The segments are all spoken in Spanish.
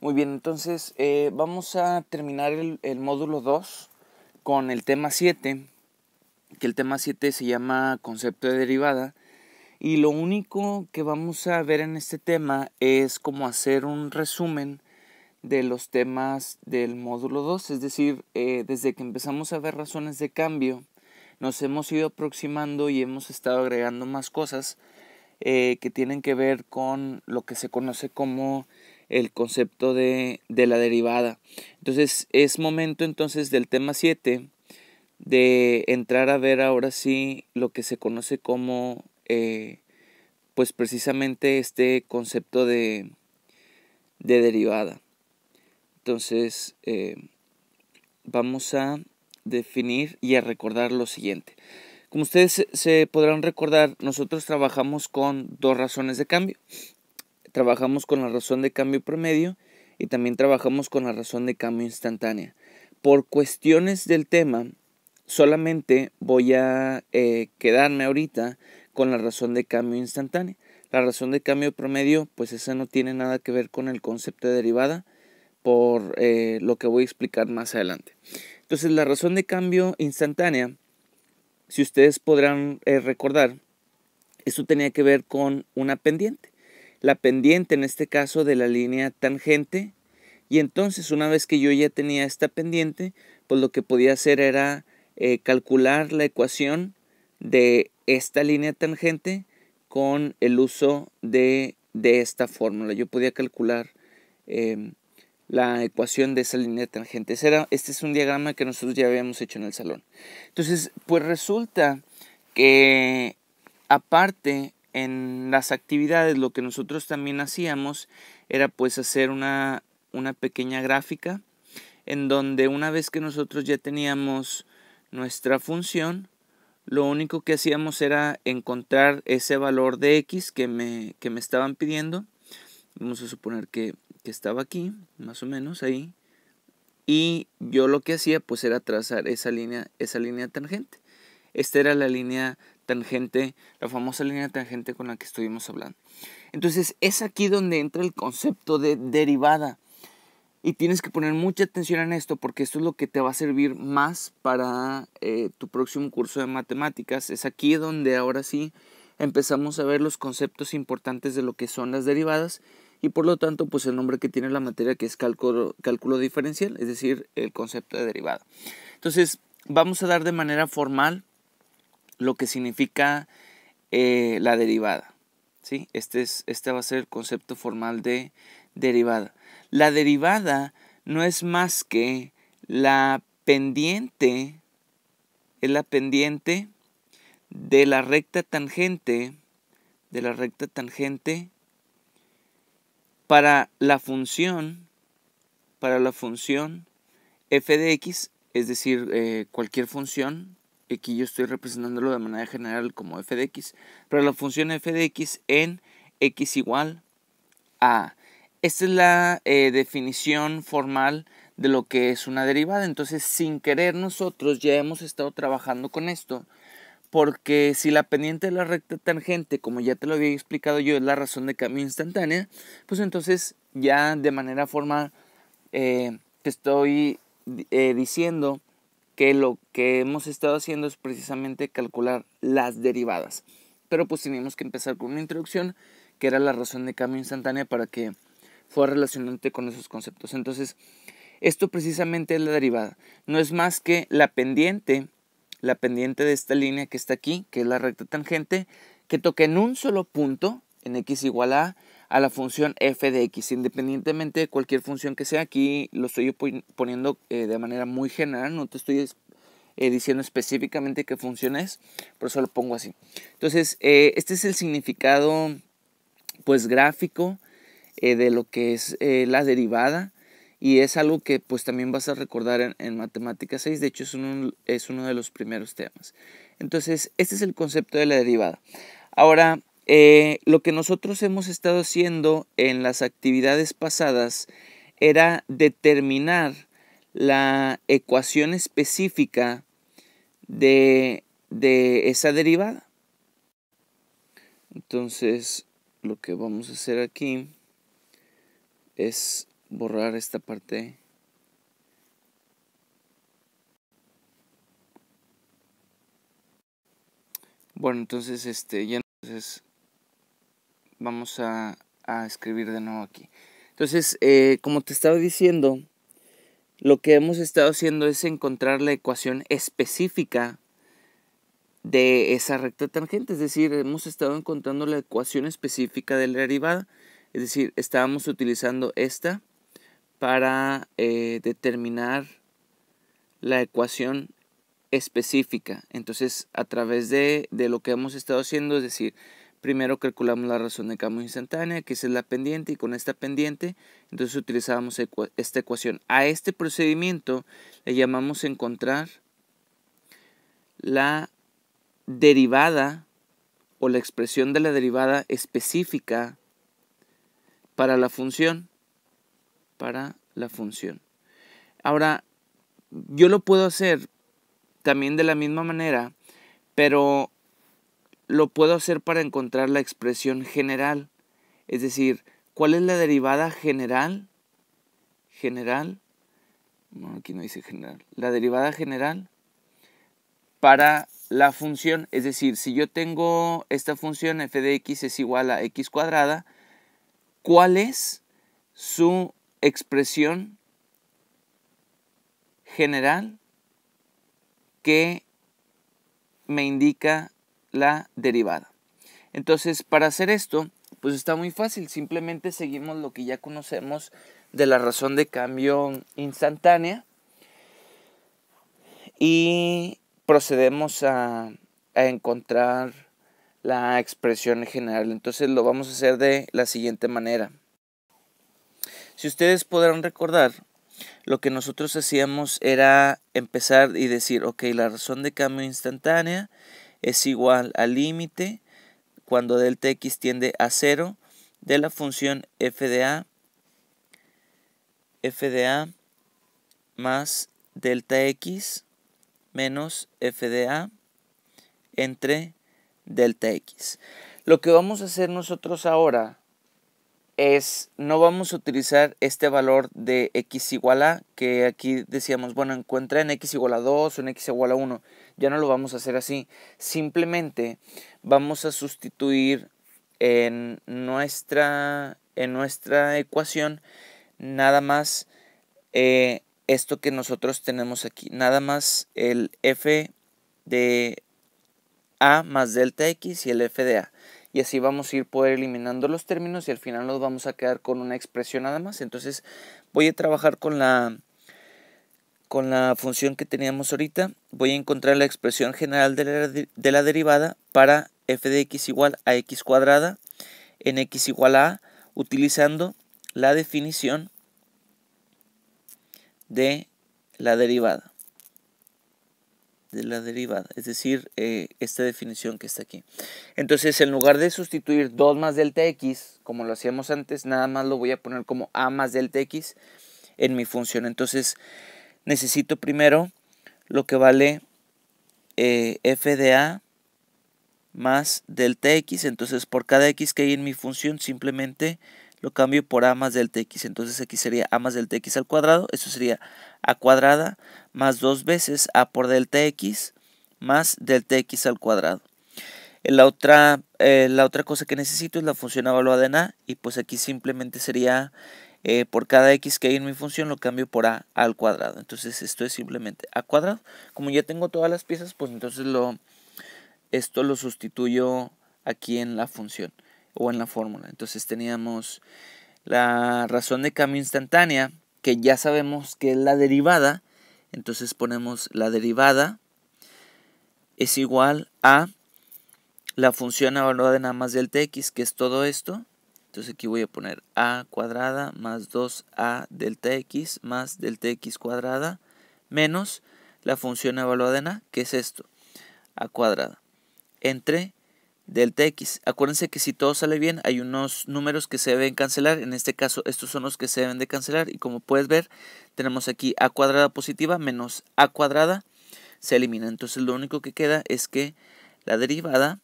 Muy bien, entonces vamos a terminar el módulo 2 con el tema 7, que el tema 7 se llama concepto de derivada. Y lo único que vamos a ver en este tema es como hacer un resumen de los temas del módulo 2, es decir, desde que empezamos a ver razones de cambio, nos hemos ido aproximando y hemos estado agregando más cosas que tienen que ver con lo que se conoce como el concepto de la derivada. Entonces es momento entonces del tema 7 de entrar a ver ahora sí lo que se conoce como pues precisamente este concepto de derivada. Entonces vamos a definir y a recordar lo siguiente. Como ustedes se podrán recordar, nosotros trabajamos con dos razones de cambio. Trabajamos con la razón de cambio promedio y también trabajamos con la razón de cambio instantánea. Por cuestiones del tema, solamente voy a quedarme ahorita con la razón de cambio instantánea. La razón de cambio promedio, pues esa no tiene nada que ver con el concepto de derivada, por lo que voy a explicar más adelante. Entonces, la razón de cambio instantánea, si ustedes podrán recordar, esto tenía que ver con una pendiente. La pendiente en este caso de la línea tangente. Y entonces una vez que yo ya tenía esta pendiente, pues lo que podía hacer era calcular la ecuación de esta línea tangente con el uso de esta fórmula. Yo podía calcular la ecuación de esa línea tangente. Este es un diagrama que nosotros ya habíamos hecho en el salón. Entonces, pues resulta que aparte en las actividades lo que nosotros también hacíamos era pues hacer una pequeña gráfica en donde una vez que nosotros ya teníamos nuestra función, lo único que hacíamos era encontrar ese valor de x que me estaban pidiendo. Vamos a suponer que estaba aquí, más o menos ahí. Y yo lo que hacía pues era trazar esa línea tangente. Esta era la línea tangente, la famosa línea tangente con la que estuvimos hablando. Entonces es aquí donde entra el concepto de derivada. Y tienes que poner mucha atención en esto porque esto es lo que te va a servir más para tu próximo curso de matemáticas. Es aquí donde ahora sí empezamos a ver los conceptos importantes de lo que son las derivadas y por lo tanto pues el nombre que tiene la materia que es cálculo diferencial, es decir, el concepto de derivada. Entonces vamos a dar de manera formal lo que significa la derivada. ¿Sí? Este va a ser el concepto formal de derivada. La derivada no es más que la pendiente, es la pendiente de la recta tangente, para la función f de x, es decir, cualquier función. Aquí yo estoy representándolo de manera general como f de x, pero la función f de x en x igual a. Esta es la definición formal de lo que es una derivada. Entonces, sin querer nosotros ya hemos estado trabajando con esto, porque si la pendiente de la recta tangente, como ya te lo había explicado yo, es la razón de cambio instantánea, pues entonces ya de manera formal te estoy diciendo que lo que hemos estado haciendo es precisamente calcular las derivadas. Pero pues teníamos que empezar con una introducción que era la razón de cambio instantánea para que fuera relacionante con esos conceptos. Entonces, esto precisamente es la derivada. No es más que la pendiente de esta línea que está aquí, que es la recta tangente, que toca en un solo punto, en x igual a la función f de x, independientemente de cualquier función que sea. Aquí lo estoy poniendo de manera muy general, no te estoy diciendo específicamente qué función es, por eso lo pongo así. Entonces, este es el significado pues gráfico de lo que es la derivada, y es algo que pues también vas a recordar en Matemáticas 6, de hecho es uno de los primeros temas. Entonces, este es el concepto de la derivada. Ahora, lo que nosotros hemos estado haciendo en las actividades pasadas era determinar la ecuación específica de esa derivada. Entonces, lo que vamos a hacer aquí es borrar esta parte. Bueno, entonces ya entonces vamos a escribir de nuevo aquí. Entonces, como te estaba diciendo, lo que hemos estado haciendo es encontrar la ecuación específica de esa recta tangente, es decir, hemos estado encontrando la ecuación específica de la derivada, es decir, estábamos utilizando esta para determinar la ecuación específica. Entonces, a través de lo que hemos estado haciendo, es decir, primero calculamos la razón de cambio instantánea, que esa es la pendiente, y con esta pendiente, entonces utilizábamos esta ecuación. A este procedimiento le llamamos encontrar la derivada o la expresión de la derivada específica para la función. Ahora, yo lo puedo hacer también de la misma manera, pero lo puedo hacer para encontrar la expresión general. Es decir, ¿cuál es la derivada general? No, aquí no dice general. La derivada general para la función. Es decir, si yo tengo esta función f de x es igual a x cuadrada, ¿cuál es su expresión general que me indica la derivada? Entonces, para hacer esto, pues está muy fácil. Simplemente seguimos lo que ya conocemos de la razón de cambio instantánea y procedemos a encontrar la expresión general. Entonces lo vamos a hacer de la siguiente manera. Si ustedes podrán recordar, lo que nosotros hacíamos era empezar y decir, ok, la razón de cambio instantánea es igual al límite cuando delta x tiende a 0 de la función f de a más delta x menos f de a entre delta x. Lo que vamos a hacer nosotros ahora es, no vamos a utilizar este valor de x igual a, que aquí decíamos, bueno, encuentra en x igual a 2 o en x igual a 1. Ya no lo vamos a hacer así. Simplemente vamos a sustituir en nuestra ecuación nada más esto que nosotros tenemos aquí. Nada más el f de a más delta x y el f de a. Y así vamos a ir poder eliminando los términos y al final nos vamos a quedar con una expresión nada más. Entonces voy a trabajar con la función que teníamos ahorita. Voy a encontrar la expresión general de la derivada para f de x igual a x cuadrada en x igual a a, utilizando la definición de la derivada. Es decir, esta definición que está aquí. Entonces, en lugar de sustituir 2 más delta x, como lo hacíamos antes, nada más lo voy a poner como a más delta x en mi función. Entonces, necesito primero lo que vale f de a más delta x. Entonces, por cada x que hay en mi función, simplemente lo cambio por a más delta x. Entonces, aquí sería a más delta x al cuadrado. Eso sería a cuadrada más 2 veces a por delta x más delta x al cuadrado. La otra cosa que necesito es la función evaluada en a, y pues aquí simplemente sería por cada x que hay en mi función lo cambio por a al cuadrado. Entonces esto es simplemente a cuadrado. Como ya tengo todas las piezas, pues entonces esto lo sustituyo aquí en la función o en la fórmula. Entonces teníamos la razón de cambio instantánea, que ya sabemos que es la derivada. Entonces ponemos la derivada es igual a la función evaluada en a más delta x, que es todo esto. Entonces aquí voy a poner a cuadrada más 2a delta x más delta x cuadrada menos la función evaluada en a, que es esto, a cuadrada, entre delta x. Acuérdense que si todo sale bien hay unos números que se deben cancelar. En este caso estos son los que se deben de cancelar, y como puedes ver tenemos aquí a cuadrada positiva menos a cuadrada se elimina. Entonces lo único que queda es que la derivada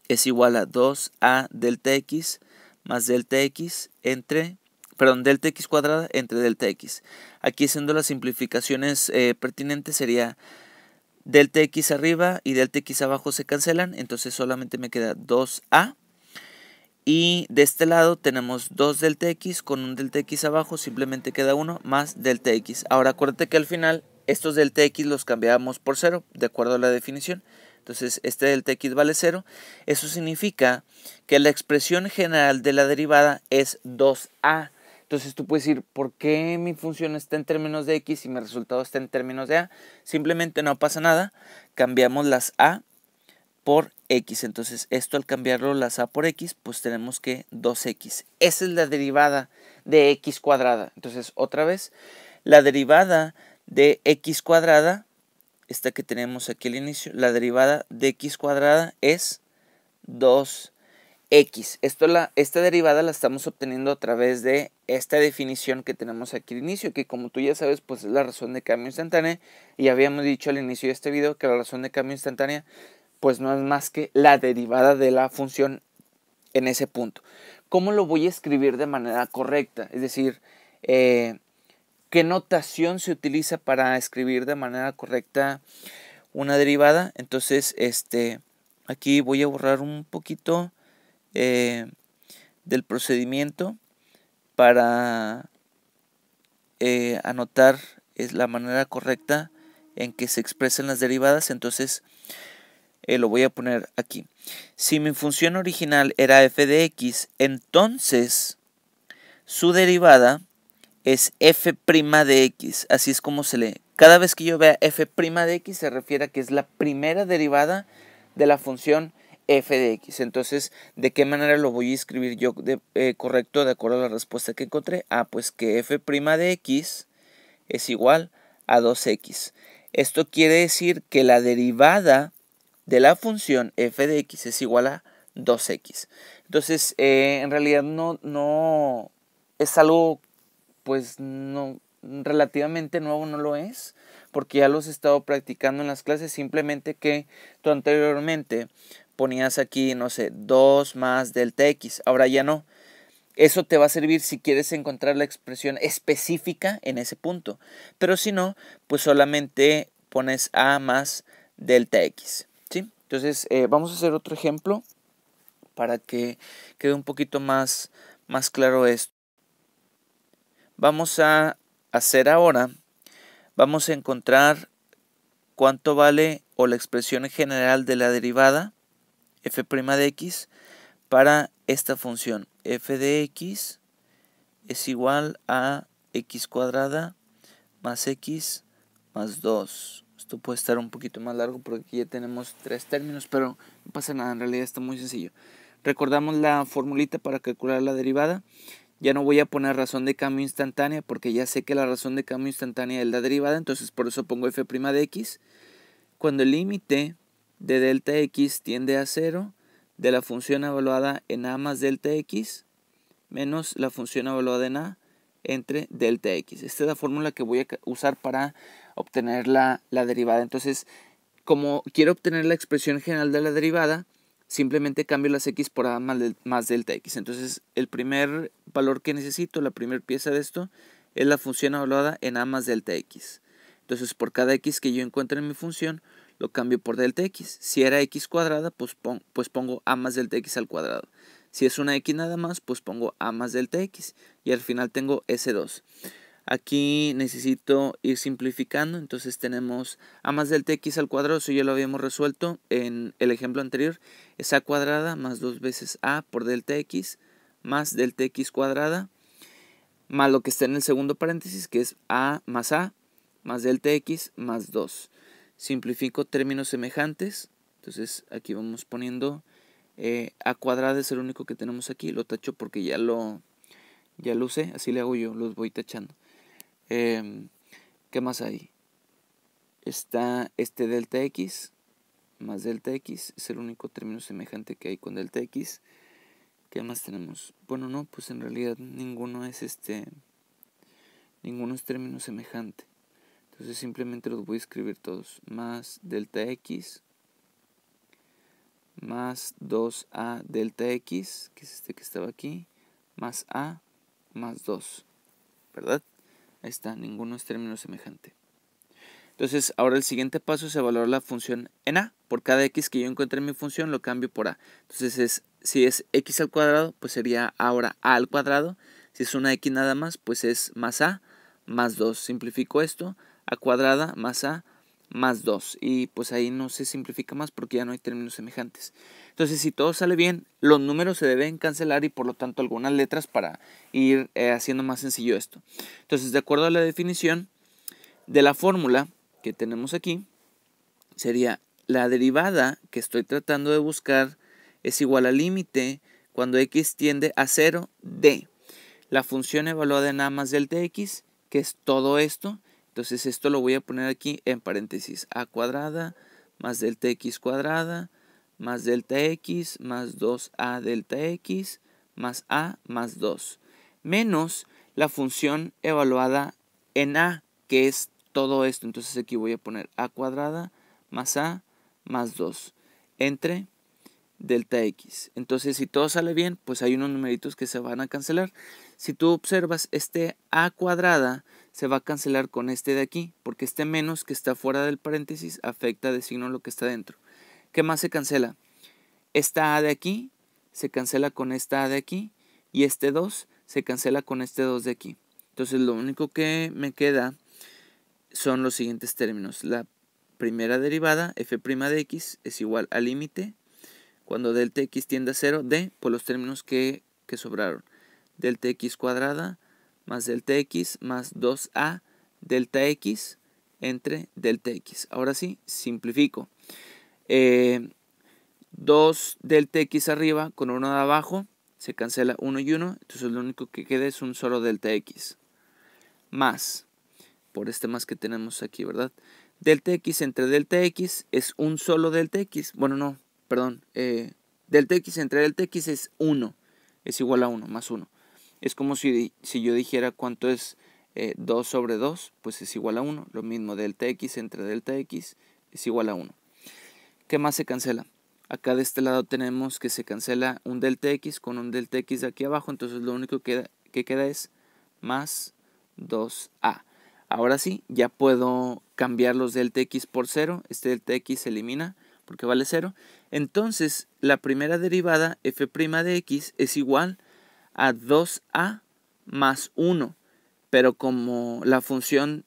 es igual a 2a delta x más delta x entre perdón, delta x cuadrada entre delta x. Aquí haciendo las simplificaciones pertinentes sería delta x arriba y delta x abajo se cancelan, entonces solamente me queda 2a. Y de este lado tenemos 2 delta x con un delta x abajo, simplemente queda 1 más delta x. Ahora acuérdate que al final estos delta x los cambiamos por 0, de acuerdo a la definición. Entonces este delta x vale 0. Eso significa que la expresión general de la derivada es 2a. Entonces tú puedes decir, ¿por qué mi función está en términos de x y mi resultado está en términos de a? Simplemente no pasa nada, cambiamos las a por x. Entonces esto al cambiarlo las a por x, pues tenemos que 2x. Esa es la derivada de x cuadrada. Entonces otra vez, la derivada de x cuadrada, esta que tenemos aquí al inicio, la derivada de x cuadrada es 2x. Esta derivada la estamos obteniendo a través de esta definición que tenemos aquí al inicio, que como tú ya sabes, pues es la razón de cambio instantánea. Y habíamos dicho al inicio de este video que la razón de cambio instantánea pues no es más que la derivada de la función en ese punto. ¿Cómo lo voy a escribir de manera correcta? Es decir, ¿qué notación se utiliza para escribir de manera correcta una derivada? Entonces, aquí voy a borrar un poquito del procedimiento para anotar la manera correcta en que se expresan las derivadas. Entonces, lo voy a poner aquí. Si mi función original era f de x, entonces su derivada es f' de x. Así es como se lee. Cada vez que yo vea f' de x se refiere a que es la primera derivada de la función f de x. Entonces, ¿de qué manera lo voy a escribir yo correcto de acuerdo a la respuesta que encontré? Pues que f' de x es igual a 2x. Esto quiere decir que la derivada de la función f de x es igual a 2x. Entonces, en realidad no es algo, pues, no relativamente nuevo, no lo es, porque ya los he estado practicando en las clases. Simplemente que tú anteriormente ponías aquí, no sé, 2 más delta x, ahora ya no. Eso te va a servir si quieres encontrar la expresión específica en ese punto, pero si no, pues solamente pones a más delta x. ¿Sí? Entonces, vamos a hacer otro ejemplo para que quede un poquito más claro esto. Vamos a hacer ahora, vamos a encontrar cuánto vale o la expresión general de la derivada f' de x para esta función. F de x es igual a x cuadrada más x más 2. Esto puede estar un poquito más largo porque aquí ya tenemos 3 términos, pero no pasa nada, en realidad está muy sencillo. Recordamos la formulita para calcular la derivada. Ya no voy a poner razón de cambio instantánea porque ya sé que la razón de cambio instantánea es la derivada, entonces por eso pongo f' de x. Cuando el límite de delta x tiende a 0, de la función evaluada en a más delta x menos la función evaluada en a entre delta x. Esta es la fórmula que voy a usar para obtener la derivada. Entonces, como quiero obtener la expresión general de la derivada, simplemente cambio las x por a más delta x. Entonces, el primer valor que necesito, la primera pieza de esto, es la función evaluada en a más delta x. Entonces, por cada x que yo encuentre en mi función, lo cambio por delta x. Si era x cuadrada, pues pongo a más delta x al cuadrado. Si es una x nada más, pues pongo a más delta x. Y al final tengo S2. Aquí necesito ir simplificando, entonces tenemos a más delta x al cuadrado, eso ya lo habíamos resuelto en el ejemplo anterior, es a cuadrada más 2 veces a por delta x más delta x cuadrada, más lo que está en el segundo paréntesis, que es a más delta x más 2. Simplifico términos semejantes, entonces aquí vamos poniendo a cuadrada es el único que tenemos aquí, lo tacho porque ya lo usé, así le hago yo, los voy tachando. ¿Qué más hay? Está este delta x más delta x, es el único término semejante que hay con delta x. ¿Qué más tenemos? Bueno, no, pues en realidad ninguno es término semejante. Entonces simplemente los voy a escribir todos. Más delta x más 2a delta x, que es este que estaba aquí, más a más 2, ¿verdad? Ahí está, ninguno es término semejante. Entonces, ahora el siguiente paso es evaluar la función en a. Por cada x que yo encuentre en mi función, lo cambio por a. Entonces, si es x al cuadrado, pues sería ahora a al cuadrado. Si es una x nada más, pues es más a más 2. Simplifico esto, a cuadrada más a más 2. Y pues ahí no se simplifica más porque ya no hay términos semejantes. Entonces, si todo sale bien, los números se deben cancelar y por lo tanto algunas letras para ir haciendo más sencillo esto. Entonces, de acuerdo a la definición de la fórmula que tenemos aquí, sería la derivada que estoy tratando de buscar es igual al límite cuando x tiende a 0 de la función evaluada en a más delta x, que es todo esto. Entonces esto lo voy a poner aquí en paréntesis, a cuadrada más delta x cuadrada más delta x más 2a delta x más a más 2, menos la función evaluada en a, que es todo esto. Entonces aquí voy a poner a cuadrada más a más 2 entre delta x. Entonces, si todo sale bien, pues hay unos numeritos que se van a cancelar. Si tú observas, este a cuadrada se va a cancelar con este de aquí, porque este menos que está fuera del paréntesis afecta de signo lo que está dentro. ¿Qué más se cancela? Esta a de aquí se cancela con esta a de aquí, y este 2 se cancela con este 2 de aquí. Entonces, lo único que me queda son los siguientes términos. La primera derivada, f' de x, es igual al límite cuando delta x tiende a 0 de, por los términos que sobraron. Delta x cuadrada más delta x más 2a delta x entre delta x. Ahora sí, simplifico. 2 delta x arriba con 1 de abajo, se cancela 1 y 1, entonces lo único que queda es un solo delta x. Más, por este más que tenemos aquí, ¿verdad? Delta x entre delta x es un solo delta x. Bueno, no, perdón. Delta x entre delta x es 1. Es igual a 1, más 1. Es como si yo dijera cuánto es 2 sobre 2, pues es igual a 1. Lo mismo, delta x entre delta x es igual a 1. ¿Qué más se cancela? Acá de este lado tenemos que se cancela un delta x con un delta x de aquí abajo. Entonces lo único que queda es más 2a. Ahora sí, ya puedo cambiar los delta x por 0. Este delta x se elimina porque vale 0. Entonces, la primera derivada, f' de x, es igual a 2a más 1. Pero como la función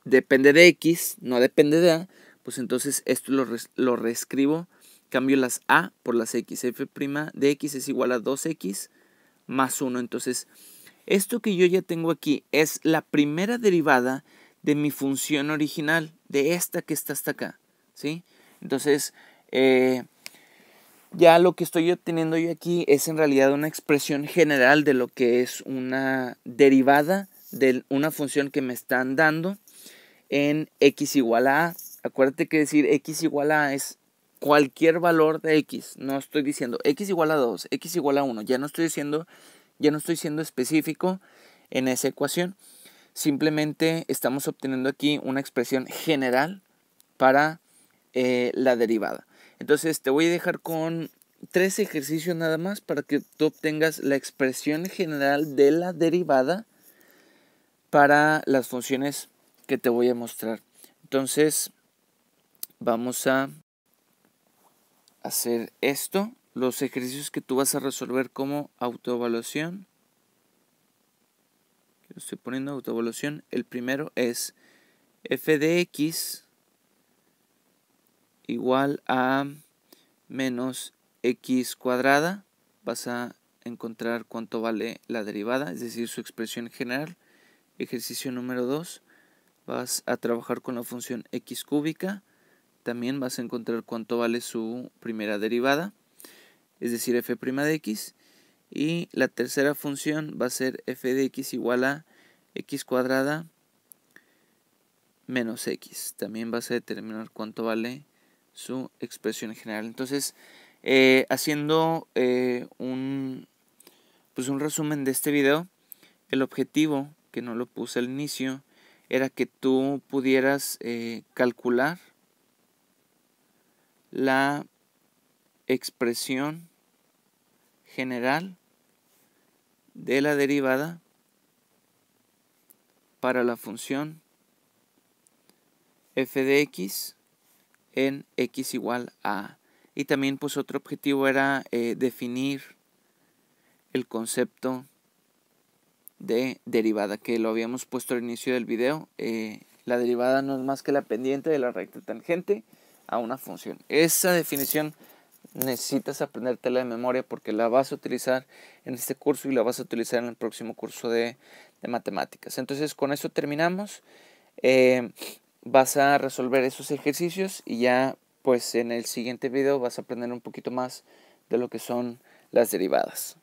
depende de x, no depende de a, pues entonces esto lo reescribo. Cambio las a por las x. F' de x es igual a 2x más 1. Entonces, esto que yo ya tengo aquí es la primera derivada de mi función original, de esta que está hasta acá, ¿sí? Entonces, ya lo que estoy obteniendo yo aquí es en realidad una expresión general de lo que es una derivada de una función que me están dando en x igual a a. Acuérdate que decir x igual a es cualquier valor de x. No estoy diciendo x igual a 2, x igual a 1. Ya no estoy siendo específico en esa ecuación. Simplemente estamos obteniendo aquí una expresión general para la derivada. Entonces te voy a dejar con 3 ejercicios nada más para que tú obtengas la expresión general de la derivada para las funciones que te voy a mostrar. Entonces vamos a hacer esto. Los ejercicios que tú vas a resolver como autoevaluación. Estoy poniendo autoevaluación. El primero es f de x igual a menos x cuadrada. Vas a encontrar cuánto vale la derivada, es decir, su expresión general. Ejercicio número 2. Vas a trabajar con la función x cúbica. También vas a encontrar cuánto vale su primera derivada, es decir, f' de x. Y la tercera función va a ser f de x igual a x cuadrada menos x. También vas a determinar cuánto vale su expresión general. Entonces, haciendo un resumen de este video, el objetivo, que no lo puse al inicio, era que tú pudieras calcular la expresión general de la derivada para la función f de x en x igual a. Y también pues otro objetivo era definir el concepto de derivada, que lo habíamos puesto al inicio del video. La derivada no es más que la pendiente de la recta tangente a una función. Esa definición necesitas aprendértela de memoria porque la vas a utilizar en este curso y la vas a utilizar en el próximo curso de matemáticas. Entonces con eso terminamos. Vas a resolver esos ejercicios y ya pues en el siguiente video vas a aprender un poquito más de lo que son las derivadas.